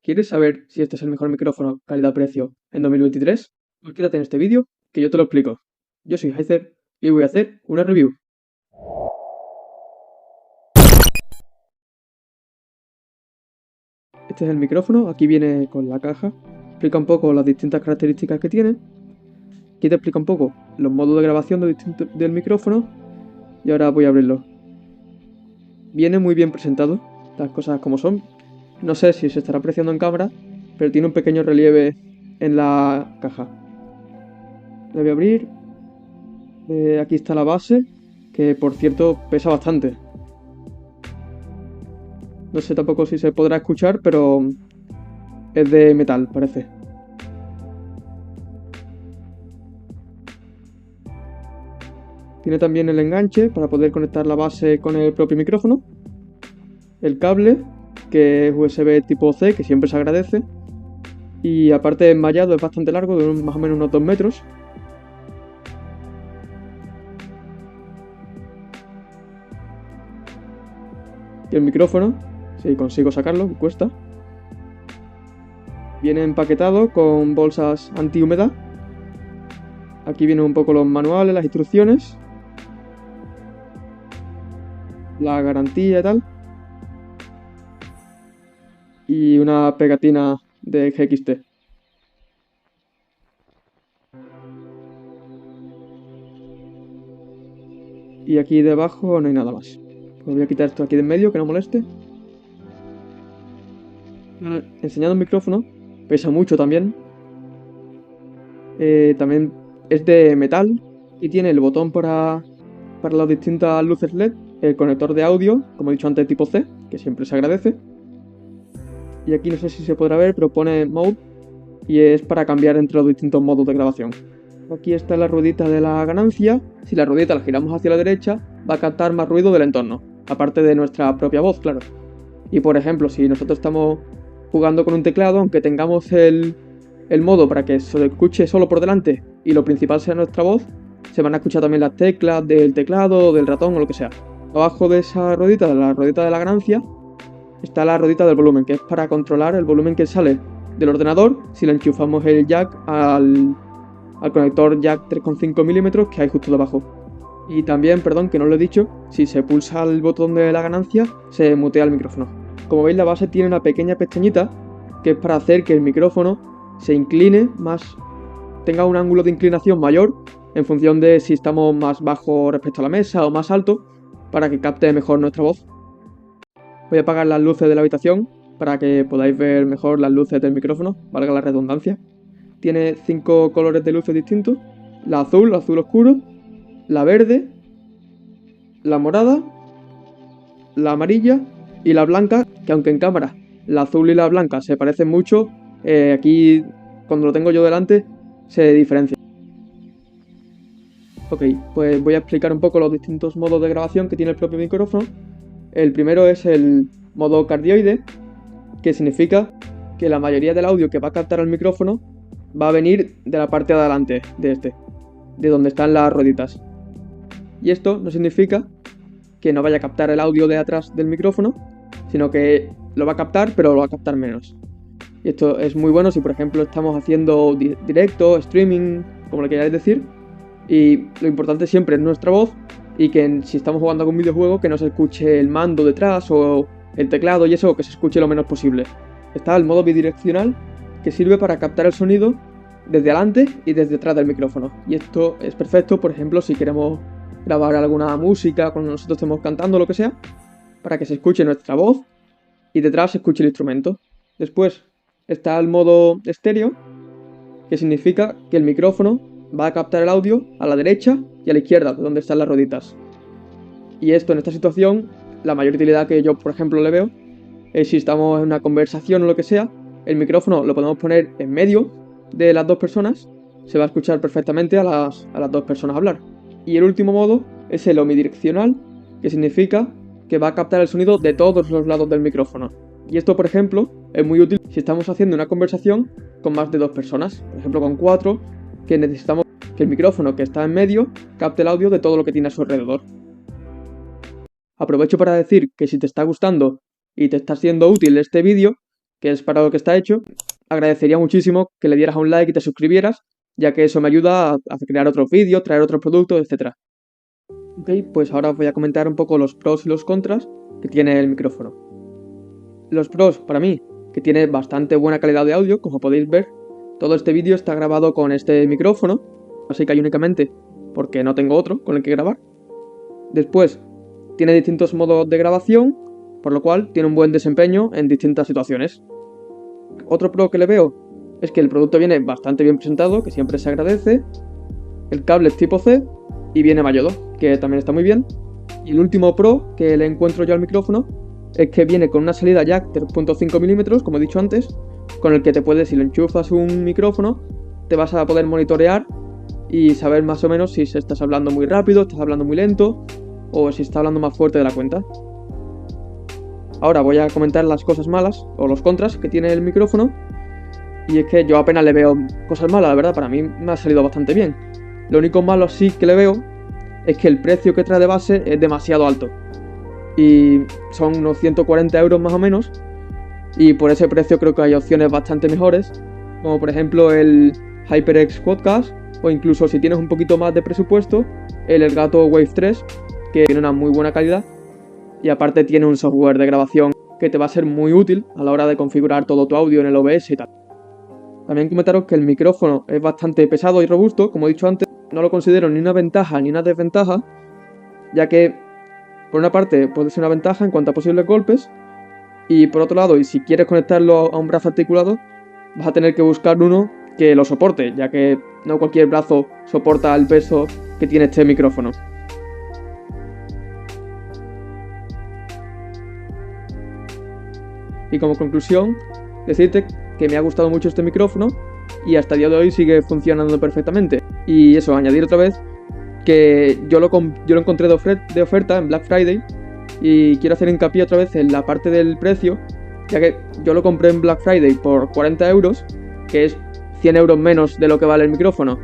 ¿Quieres saber si este es el mejor micrófono calidad-precio en 2023? Pues quédate en este vídeo que yo te lo explico. Yo soy Heizer y voy a hacer una review. Este es el micrófono, aquí viene con la caja. Explica un poco las distintas características que tiene. Aquí te explica un poco los modos de grabación del micrófono. Y ahora voy a abrirlo. Viene muy bien presentado, las cosas como son. No sé si se estará apreciando en cámara, pero tiene un pequeño relieve en la caja. Lo voy a abrir. Aquí está la base, que por cierto pesa bastante. No sé tampoco si se podrá escuchar, pero es de metal, parece. Tiene también el enganche para poder conectar la base con el propio micrófono. El cable, que es USB tipo C, que siempre se agradece. Y aparte enmallado, es bastante largo, de más o menos unos 2 metros. Y el micrófono, si consigo sacarlo, cuesta. Viene empaquetado con bolsas antihumedad. Aquí vienen un poco los manuales, las instrucciones, la garantía y tal. Y una pegatina de GXT. Y aquí debajo no hay nada más. Pues voy a quitar esto aquí de en medio, que no moleste. Enseñando el micrófono, pesa mucho también. También es de metal y tiene el botón para las distintas luces LED, el conector de audio, como he dicho antes, tipo C, que siempre se agradece. Y aquí no sé si se podrá ver, pero pone Mode y es para cambiar entre los distintos modos de grabación. Aquí está la ruedita de la ganancia. Si la ruedita la giramos hacia la derecha, va a captar más ruido del entorno, aparte de nuestra propia voz, claro. Y por ejemplo, si nosotros estamos jugando con un teclado, aunque tengamos el modo para que se escuche solo por delante y lo principal sea nuestra voz, se van a escuchar también las teclas del teclado, del ratón o lo que sea. Abajo de esa ruedita, de la ruedita de la ganancia, está la ruedita del volumen, que es para controlar el volumen que sale del ordenador si le enchufamos el jack al conector jack 3,5 mm que hay justo debajo. Y también, perdón, que no lo he dicho, si se pulsa el botón de la ganancia, se mutea el micrófono. Como veis, la base tiene una pequeña pestañita que es para hacer que el micrófono se incline más, tenga un ángulo de inclinación mayor en función de si estamos más bajo respecto a la mesa o más alto, para que capte mejor nuestra voz. Voy a apagar las luces de la habitación para que podáis ver mejor las luces del micrófono, valga la redundancia. Tiene 5 colores de luces distintos: la azul oscuro, la verde, la morada, la amarilla y la blanca, que aunque en cámara la azul y la blanca se parecen mucho, aquí cuando lo tengo yo delante se diferencia. Ok, pues voy a explicar un poco los distintos modos de grabación que tiene el propio micrófono. El primero es el modo cardioide, que significa que la mayoría del audio que va a captar el micrófono va a venir de la parte de adelante de donde están las rueditas. Y esto no significa que no vaya a captar el audio de atrás del micrófono, sino que lo va a captar, pero lo va a captar menos. Y esto es muy bueno si, por ejemplo, estamos haciendo directo, streaming, como le queráis decir, y lo importante siempre es nuestra voz, y que si estamos jugando a un videojuego, que no se escuche el mando detrás o el teclado y eso, que se escuche lo menos posible. Está el modo bidireccional, que sirve para captar el sonido desde adelante y desde detrás del micrófono. Y esto es perfecto, por ejemplo, si queremos grabar alguna música cuando nosotros estemos cantando o lo que sea, para que se escuche nuestra voz y detrás se escuche el instrumento. Después está el modo estéreo, que significa que el micrófono va a captar el audio a la derecha y a la izquierda, donde están las rueditas. Y esto, en esta situación, la mayor utilidad que yo, por ejemplo, le veo es si estamos en una conversación o lo que sea, el micrófono lo podemos poner en medio de las dos personas, se va a escuchar perfectamente a las dos personas hablar. Y el último modo es el omnidireccional, que significa que va a captar el sonido de todos los lados del micrófono. Y esto, por ejemplo, es muy útil si estamos haciendo una conversación con más de 2 personas, por ejemplo con 4, que necesitamos que el micrófono que está en medio capte el audio de todo lo que tiene a su alrededor. Aprovecho para decir que si te está gustando y te está siendo útil este vídeo, que es para lo que está hecho, agradecería muchísimo que le dieras a un like y te suscribieras, ya que eso me ayuda a crear otros vídeos, traer otros productos, etc. Ok, pues ahora os voy a comentar un poco los pros y los contras que tiene el micrófono. Los pros, para mí, que tiene bastante buena calidad de audio, como podéis ver. Todo este vídeo está grabado con este micrófono, así que hay únicamente porque no tengo otro con el que grabar. Después, tiene distintos modos de grabación, por lo cual tiene un buen desempeño en distintas situaciones. Otro pro que le veo es que el producto viene bastante bien presentado, que siempre se agradece. El cable es tipo C y viene mallado, que también está muy bien. Y el último pro que le encuentro yo al micrófono es que viene con una salida jack 3.5 mm, como he dicho antes, con el que te puedes, si lo enchufas un micrófono, te vas a poder monitorear y saber más o menos si estás hablando muy rápido, estás hablando muy lento o si estás hablando más fuerte de la cuenta. Ahora voy a comentar las cosas malas o los contras que tiene el micrófono, y es que yo apenas le veo cosas malas, la verdad, para mí me ha salido bastante bien. Lo único malo sí que le veo es que el precio que trae de base es demasiado alto y son unos 140 euros más o menos, y por ese precio creo que hay opciones bastante mejores, como por ejemplo el HyperX Quadcast, o incluso si tienes un poquito más de presupuesto, el Elgato Wave 3, que tiene una muy buena calidad y aparte tiene un software de grabación que te va a ser muy útil a la hora de configurar todo tu audio en el OBS y tal. También comentaros que el micrófono es bastante pesado y robusto, como he dicho antes. No lo considero ni una ventaja ni una desventaja, ya que por una parte puede ser una ventaja en cuanto a posibles golpes, y por otro lado, y si quieres conectarlo a un brazo articulado, vas a tener que buscar uno que lo soporte, ya que no cualquier brazo soporta el peso que tiene este micrófono. Y como conclusión, decirte que me ha gustado mucho este micrófono y hasta el día de hoy sigue funcionando perfectamente. Y eso, añadir otra vez que yo lo encontré de oferta en Black Friday, y quiero hacer hincapié otra vez en la parte del precio, ya que yo lo compré en Black Friday por 40 euros, que es 100 euros menos de lo que vale el micrófono.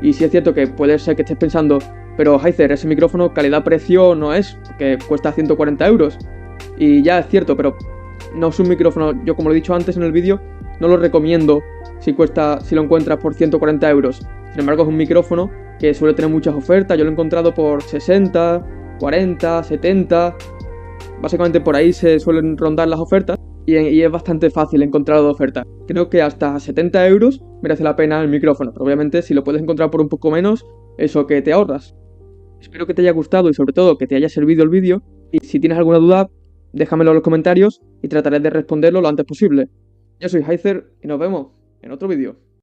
Y sí es cierto que puede ser que estés pensando, pero Heizer, ese micrófono calidad-precio no es, que cuesta 140 euros. Y ya es cierto, pero no es un micrófono, yo como lo he dicho antes en el vídeo, no lo recomiendo si lo encuentras por 140 euros. Sin embargo, es un micrófono que suele tener muchas ofertas. Yo lo he encontrado por 60, 40, 70. Básicamente por ahí se suelen rondar las ofertas y es bastante fácil encontrarlo de oferta. Creo que hasta 70 euros merece la pena el micrófono, pero obviamente si lo puedes encontrar por un poco menos, eso que te ahorras. Espero que te haya gustado y sobre todo que te haya servido el vídeo, y si tienes alguna duda, déjamelo en los comentarios y trataré de responderlo lo antes posible. Yo soy Heizer y nos vemos en otro vídeo.